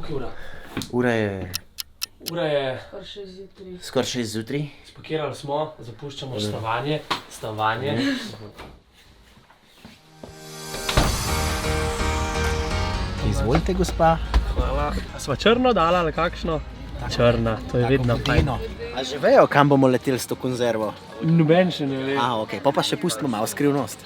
Koliko je ura? Ura je skoraj 6 zjutraj. Spakirali smo, zapuščamo stavanje. Izvolite, gospa. Hvala. A sva črno dala ali kakšno? Črna, to je vedno fajn. A že vejo, kam bomo leteli s to konzervo? Noben še ne ve. Ok, pa še pustimo malo skrivnost.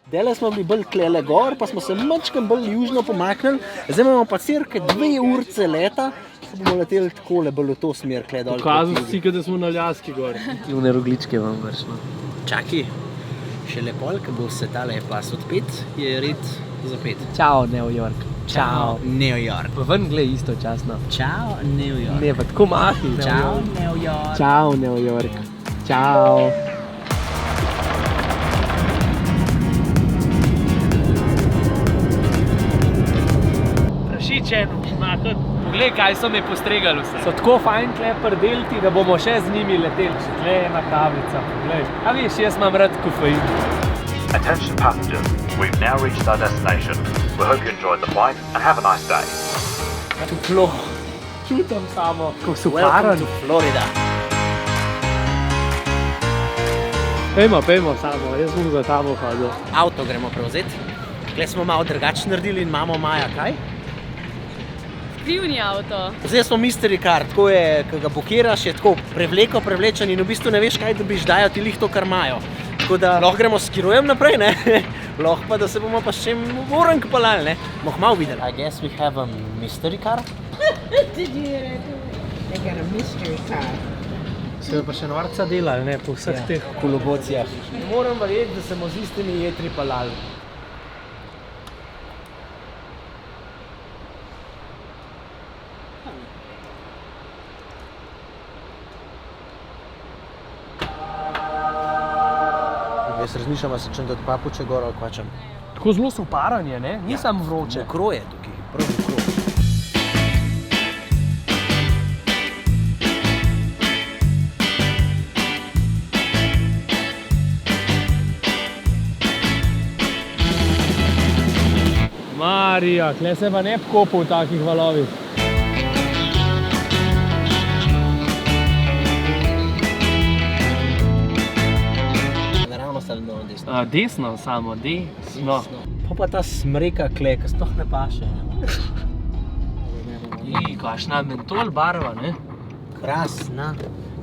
Dele smo bili bolj klele gor, pa smo se mačkam bolj južno pomaknili. Zdaj imamo pa cirka 2 urce leta, pa bomo leteli takole bolj v to smer, kle dol. Pokazal si, da smo na Aljaski gor. Tune rogličke vam vršno. Čaki, še lepol, ko bo se tale pas odpet, je red zapet. Čao, New York. Čao, New York. Pa ven glej istočasno. Čao, New York. Ne, pa tako mahi. Čao, New York. Čao, New York. Čao. Prašičen, poglej, kaj so me postregali vse. So tako fajn tle prdelti, da bomo še z njimi leteli. Še tle je ena kavica, poglej. A viš, jaz imam rad kofein. Attention passengers, we've now reached our destination. We hope you enjoyed the flight and have a nice day. Toplo. Čutam samo, kako so Welcome paran. to Florida. Pejmo samo, jaz bom za tamo hodil. Avto gremo prevzeti. Kle smo malo drugače naredili in imamo Maja kaj? Skrivni avto. Zdaj smo mystery car, tako je, ko ga bukiraš, je tako prevlečen in v bistvu ne veš, kaj dobiš, dajo ti lih to, kar imajo. Tako da lahko gremo s kirojem naprej, ne? Lahko pa, da se bomo pa s čem vorank pelali, ne? Bomo malo videli. I guess we have a mystery car. Did you hear it? They got a mystery car. Se pa še norca delali, ne, po vseh teh kolobocijah. Moram verjeti, da se bomo z istimi jetri pelali. Jaz razmišljam, da se čem dati papuče gor ali kvačem. Tako zelo so paranje, ne? Ni samo vroče. Mokro je tukaj, prav mokro. Marija, kle se pa ne pkopa v takih valovih. Naravnost ali no, desno? Desno samo, desno. Pa ta smreka kle, ki sploh ne paše. Kakšna mentol barva, ne? Krasna.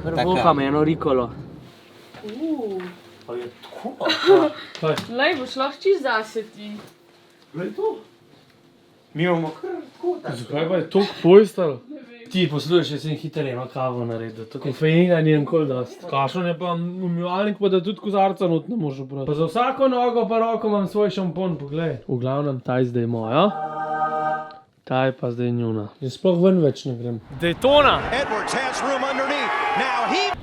Kar voham eno rikolo. Pa je tako. Lej, boš lahko čist zase ti. Glej to. Mi imamo kar tako tako. Zakaj pa je toliko pojstal? Ti poslušaj, jaz sem hitro eno kavo naredil. Kofeina ni nikoli dost. Kašon je pa umivalnik, pa da tudi kozarca not ne može brati. Pa za vsako nogo pa roko imam svoj šampon, poglej. V glavnem, ta je zdaj moja. Ta je pa zdaj njuna. Jaz sploh ven več ne grem. Daytona!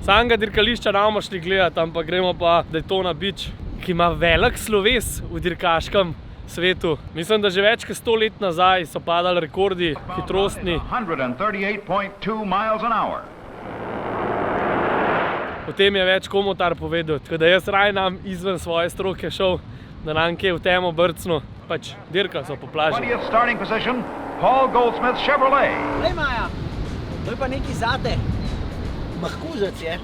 Samega dirkališča ne šli gledat, ampak gremo pa Daytona Beach, ki ima velik sloves v dirkaškem svetu. Mislim, da že več kot 100 let nazaj so padali rekordi hitrostni. 138.2 miles an hour. Potem je več komotar povedal, tako da jaz nam izven svoje stroke šel, da nam kje v temo brcno, pač dirkali so po plaži. 20th starting position, Paul Goldsmith Chevrolet. Glej Maja, to je pa nekaj zate. Mahkužec je.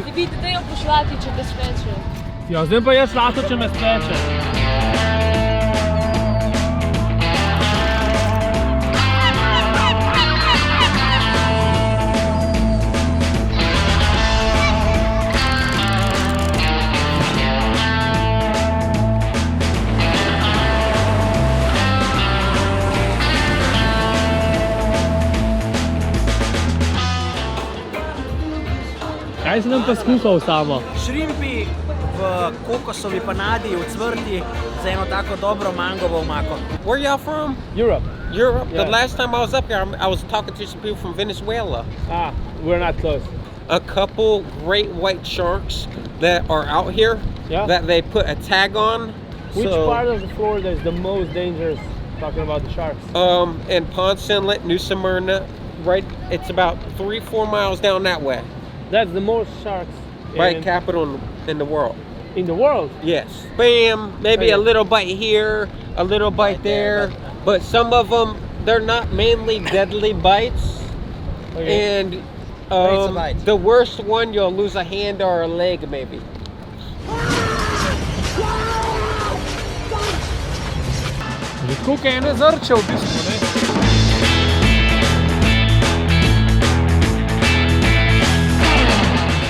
Ti bi te jo pošlati, če te speče. Ja, zdaj pa jaz lato, če me speče. Kaj si nam pa skuhal samo? Šrimpi v kokosovi panadi, v cvrti, za eno tako dobro mangovo omako. Where y'all from? Europe. Europe? Yeah. The last time I was up here, I was talking to some people from Venezuela. We're not close. A couple great white sharks that are out here that they put a tag on. Which part of Florida is the most dangerous, talking about the sharks? In Ponce Inlet, New Smyrna, right? It's about 3-4 miles down that way. That's the most sharks Right capital in the world. In the world? Yes. Bam, maybe a little bite here, a little bite there. But some of them, they're not mainly deadly bites. Okay. And It's a bite. the worst one, you'll lose a hand or a leg maybe. Že tako kot ene zrče v bistvu, ne?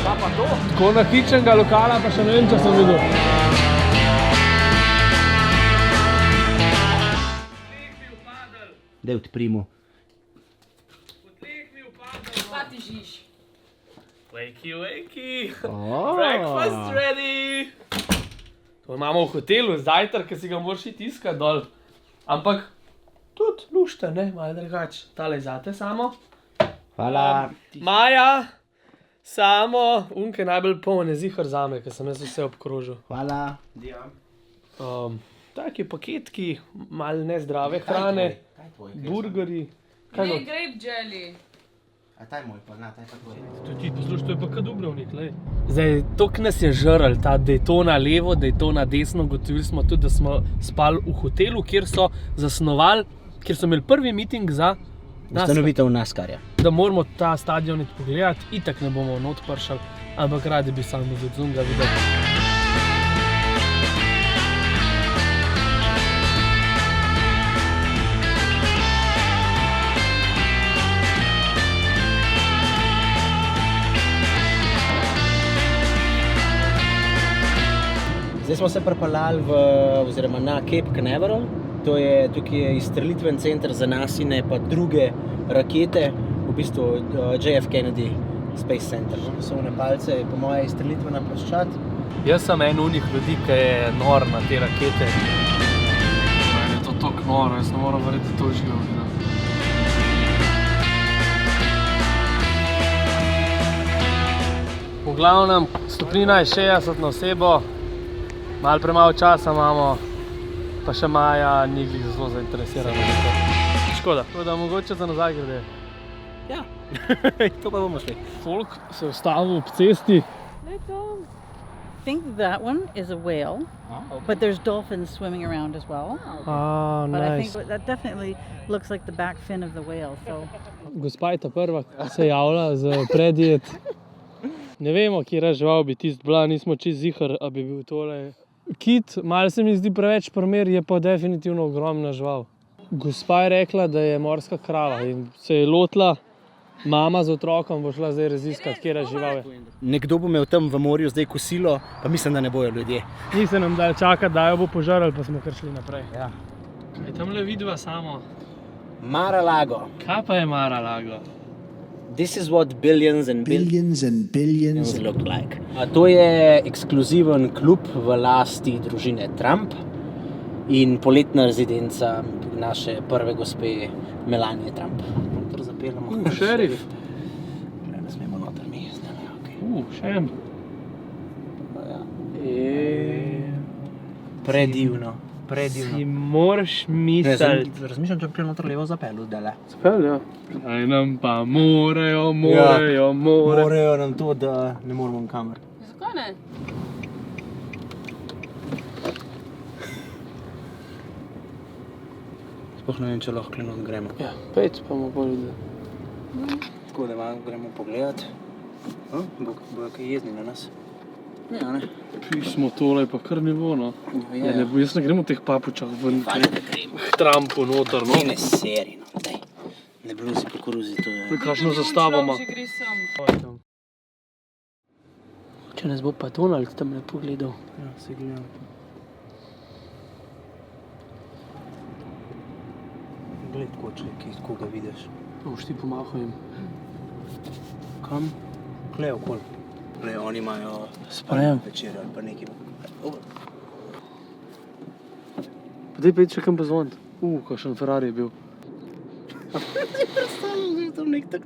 Pa pa to? Tako nahičenega lokala pa še ne vem, če sem videl. Daj odprimo. Pa ti žiš. Wakey, wakey. Oh. Breakfast ready. To imamo v hotelu, zajtrk, ki si ga moraš iti iskat dol. Ampak tudi lušte, ne, malo drugače. Tale zate samo. Hvala. Maja, samo, unke najbolj poln je zihar zame, ker sem jaz vse obkrožil. Hvala. Taki paketki, malo nezdrave hrane, burgerji. Kaj Ne, no? grape jelly. A taj moj pa, taj pa tvoj. To ti poslušaj, to je pa kad Dubrovnik, lej. Zdaj, toliko nas je žrl, ta Daytona levo, Daytona desno, gotovili smo tudi, da smo spali v hotelu, kjer so zasnovali, kjer so imeli prvi meeting za Ustanovitev NASCAR-ja. da moramo ta stadion iti pogledati, itak ne bomo not pršali, ampak radi bi samo z odzunga videli. Zdaj smo se pripeljali oziroma na Cape Canaveral. Tukaj je izstrelitven center za nasine pa druge rakete, v bistvu JF Kennedy Space Center. So v Nepalce, po moje, izstrelitvena ploščad. Jaz sem en unih ljudi, ki je nor na te rakete. Meni je to tako noro, jaz ne moram verjeti, da to živo vidim. V glavnem, stopnina je 60 na osebo, malo premalo časa imamo, pa še Maja ni glih zelo zainteresirana za to. Škoda, tako da mogoče za nazaj grede. Ja, to pa bomo šli. Folk se je ustavil ob cesti. Ne tam. I think that one is a whale, but there's dolphins swimming around as well. But I Nice. think that definitely looks like the back fin of the whale. So Gospa je ta prva se javlja za predjed. Ne vemo, kjera žival bi tist bila, nismo čist zihar, a bi bil tole. Kit, malo se mi zdi preveč primer, je pa definitivno ogromna žival. Gospa je rekla, da je morska krava in se je lotila, mama z otrokom bo šla zdaj raziskati, kjera žival je. Nekdo bo imel tam v morju zdaj kosilo, pa mislim, da ne bojo ljudje. Ni se nam dal čakati, da jo bo požarali, pa smo kar šli naprej. Ja. Kaj tamle vidiva samo? Mar-a-Lago. Kaj pa je Mar-a-Lago? This is what billions and Billions and billions. look like. To je ekskluziven klub v lasti družine Trump in poletna rezidenca naše prve gospe Melanie Trump. Noter zapeljamo. Šerif. Ne smemo noter mi, zdaj ne, okej. Še en. Predivno, predivno. Si moraš misliti. Razmišljam, če bi šel noter levo zapelju zdajle. Spel, ja. Aj nam pa morejo. Morajo nam to, da ne moramo v kamer. Zakaj ne? Sploh ne vem, če lahko klenot gremo. Ja, pejc pa bomo bolj videli. Tako da malo gremo pogledat. Bojo kaj jezni na nas? Ja, ne. Pismo tole pa kar nivo, no. Ja. Jaz ne grem v teh papučah ven, Fajn, da gremo. k Trumpu noter, no. Ne seri, no, daj. Ne bluzi po koruzi, to je... Kakšno zastavo ima. Človek že gre sem. Če nas bo pa Donald tam ne pogledal. Ja, se gledam. Gled, koga vidiš. Boš ti pomahal jim. Kam? Kle okol. Kle, oni imajo Sprejem. večer ali pa nekaj. Pa daj pejc še kam pa zvonit. Kakšen Ferrari je bil. Predstavljam, da je tam nek tak.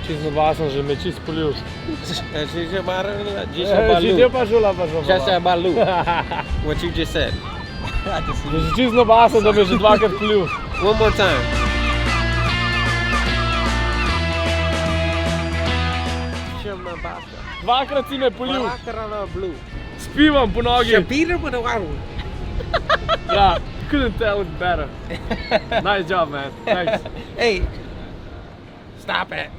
Čist nabasen, že me čist polil. Just pa žula pa žula. a baloo. What you just said. Že si čist nabasen, da me že dvakrat polil. One more time. basta. Dvakrat si me polil. Baccarat blue. S pivom po nogi. Peter with a wow. Yeah, couldn't tell it better. Nice job, man. Thanks. Hey, stop it.